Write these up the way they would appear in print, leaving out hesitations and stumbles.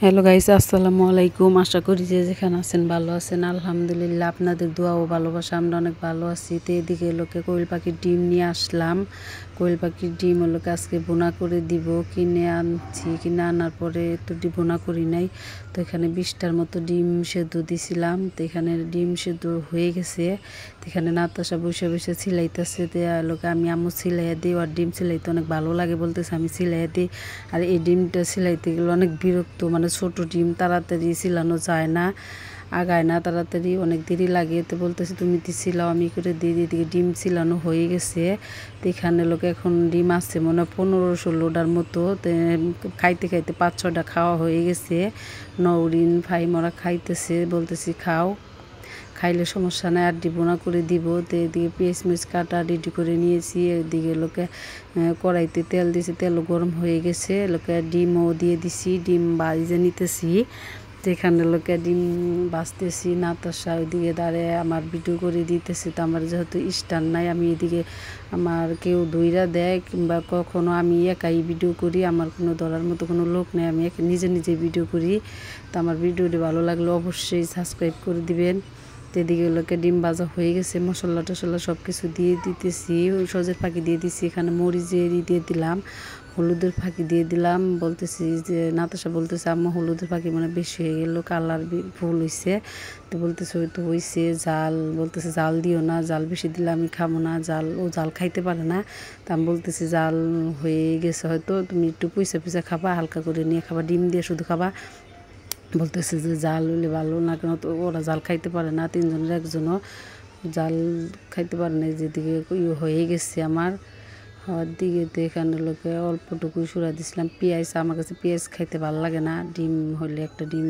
Hello guys, আসসালামু আলাইকুম। আশা করি যে যেখানে আছেন ভালো আছেন। আলহামদুলিল্লাহ, আপনাদের দোয়া ও ভালোবাসা আমরা অনেক ভালো আছি। তো এদিকে লোকে কোয়েল পাখির ডিম নিয়ে আসলাম। কোয়েল পাখির ডিম লোকে আজকে বোনা করে দিব। কিনে আনছি, কিনে আনার পরে তো বোনা করি নাই। তো এখানে 20টার মতো ডিম সেদ্ধ দিছিলাম। তো এখানে ডিম সেদ্ধ হয়ে গেছে। তো এখানে নাতাশা বসে বসে ছিলাইতেছে। তো লোকে আমি আম্মু ছিলাইয়া দিই, আর ডিম ছিলাইতে অনেক ভালো লাগে বলতেছে, আমি ছিলাইয়া দিই। আর এই ডিমটা ছিলাইতে গেলে অনেক বিরক্ত, মানে ছোট ডিম তাড়াতাড়ি ছিলানো যায় না, আগায় না তাড়াতাড়ি, অনেক দেরি লাগে। তো বলতেছে তুমি ছিলাও, আমি করে দিয়ে দিকে ডিম ছিলানো হয়ে গেছে। তো এখানে লোক এখন ডিম আছে মনে 15-16টার মতো। তো খাইতে খাইতে 5-6টা খাওয়া হয়ে গেছে। নওরিন ফাইমরা খাইতেছে, বলতেছি খাও, খাইলে সমস্যা নাই, আর বোনা করে দিব। তো এদিকে পেঁয়াজ মরিচ কাটা রেডি করে নিয়েছি। এদিকে লোকে কড়াইতে তেল দিয়েছি, তেলও গরম হয়ে গেছে। লোকে ডিমও দিয়ে দিছি, ডিম বাজে নিতেছি। তো এখানে লোকে ডিম বাজতেছি, নাতাশা ওইদিকে দাঁড়িয়ে আমার ভিডিও করে দিতেছি। তো আমার যেহেতু স্ট্যান্ড নাই, আমি এদিকে আমার কেউ দইরা দেয় কিংবা কখনো আমি একাই ভিডিও করি, আমার কোনো ধরার মতো কোনো লোক নেই, আমি নিজে নিজে ভিডিও করি। তো আমার ভিডিওটি ভালো লাগলে অবশ্যই সাবস্ক্রাইব করে দিবেন। এদিকে লোকে ডিম ভাজা হয়ে গেছে, মশলা টশলা সব কিছু দিয়ে দিতেছি, সজের ফাঁকি দিয়ে দিছি, এখানে মরিচের দিয়ে দিলাম, হলুদের ফাঁকি দিয়ে দিলাম। বলতেছি যে নাতাশা বলতেছে আম্মা হলুদের ফাঁকি মানে বেশি হয়ে গেল, কালার ভুল হয়েছে। তো বলতেছে ওই তো হয়েছে জাল, বলতেছে জাল দিও না, জাল বেশি দিলে আমি খাবো না, ও জাল খাইতে পারে না। তা আমি বলতেছি জাল হয়ে গেছে হয়তো, তুমি একটু পুইসা পুইসা খাবা, হালকা করে নিয়ে খাবা, ডিম দিয়ে শুধু খাবা। বলতেছে যে জাল হইলে ভালো না, কেন তো ওরা জাল খাইতে পারে না, 3জনের একজনও জাল খাইতে পারে না। যেদিকে হয়ে গেছে আমার হওয়ার দিকে। তো এখানে লোকে অল্পটুকুই সুরা দিছিলাম পেঁয়াজ, আমার কাছে পেঁয়াজ খাইতে ভালো লাগে না, ডিম হলে একটা ডিম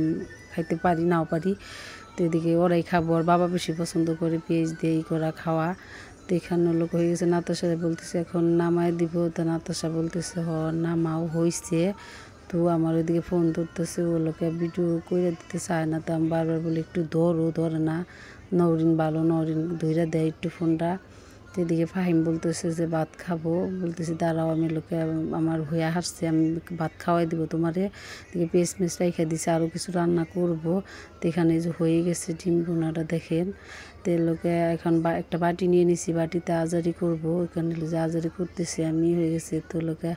খাইতে পারি, নাও পারি। তো এদিকে ওরাই খাবো, আর বাবা বেশি পছন্দ করে পেঁয়াজ দিয়ে করা খাওয়া। তো এখানে লোক হয়ে গেছে, নাতাশা বলতেছে এখন নামায় দিব। তো নাতাশা বলতেছে নামাও হয়েছে। তো আমার ওইদিকে ফোন ধরতেছে, ওগুলোকে ভিডিও করে দিতে চায় না। তো আমি বারবার বলি একটু ধরে না। নওরিন ভালো, নওরিন ধইরা দেয় একটু ফোনটা। তো এদিকে ফাহিম বলতেছে যে ভাত খাবো, বলতেছি দাঁড়াও, আমি লোকে আমার হয়ে হাসছে, আমি ভাত খাওয়াই দিব তোমারে। এদিকে পেঁয়াজ মেচ রাইখা দিছে, আরও কিছু রান্না করব। তো এখানে যে হয়ে গেছে ডিম বোনাটা দেখেন। তো লোকে এখন একটা বাটি নিয়ে নিছি, বাটিতে আজারি করব, এখানে যে আজারি করতেছি আমি হয়ে গেছে। তো লোকে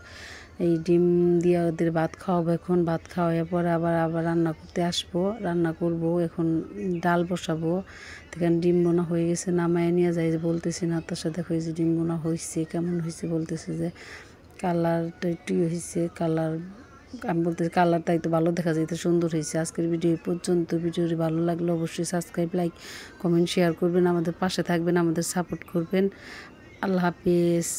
এই ডিম দিয়ে ওদের ভাত খাওয়াবো, এখন ভাত খাওয়ার পরে আবার রান্না করতে আসবো, রান্না করব। এখন ডাল বসাবো। এখানে ডিম বোনা হয়ে গেছে, নামায় নিয়ে যাই, বলতেছি না তার সাথে হয়েছে ডিম বোনা হয়েছে, কেমন হয়েছে, বলতেছে যে কালারটা একটু হয়েছে, কালার, আমি বলতেছি কালারটাই তো ভালো দেখা যায়, তো সুন্দর হয়েছে। আজকের ভিডিও পর্যন্ত, ভিডিওটি ভালো লাগলে অবশ্যই সাবস্ক্রাইব, লাইক, কমেন্ট, শেয়ার করবেন, আমাদের পাশে থাকবেন, আমাদের সাপোর্ট করবেন। আল্লাহ হাফিজ।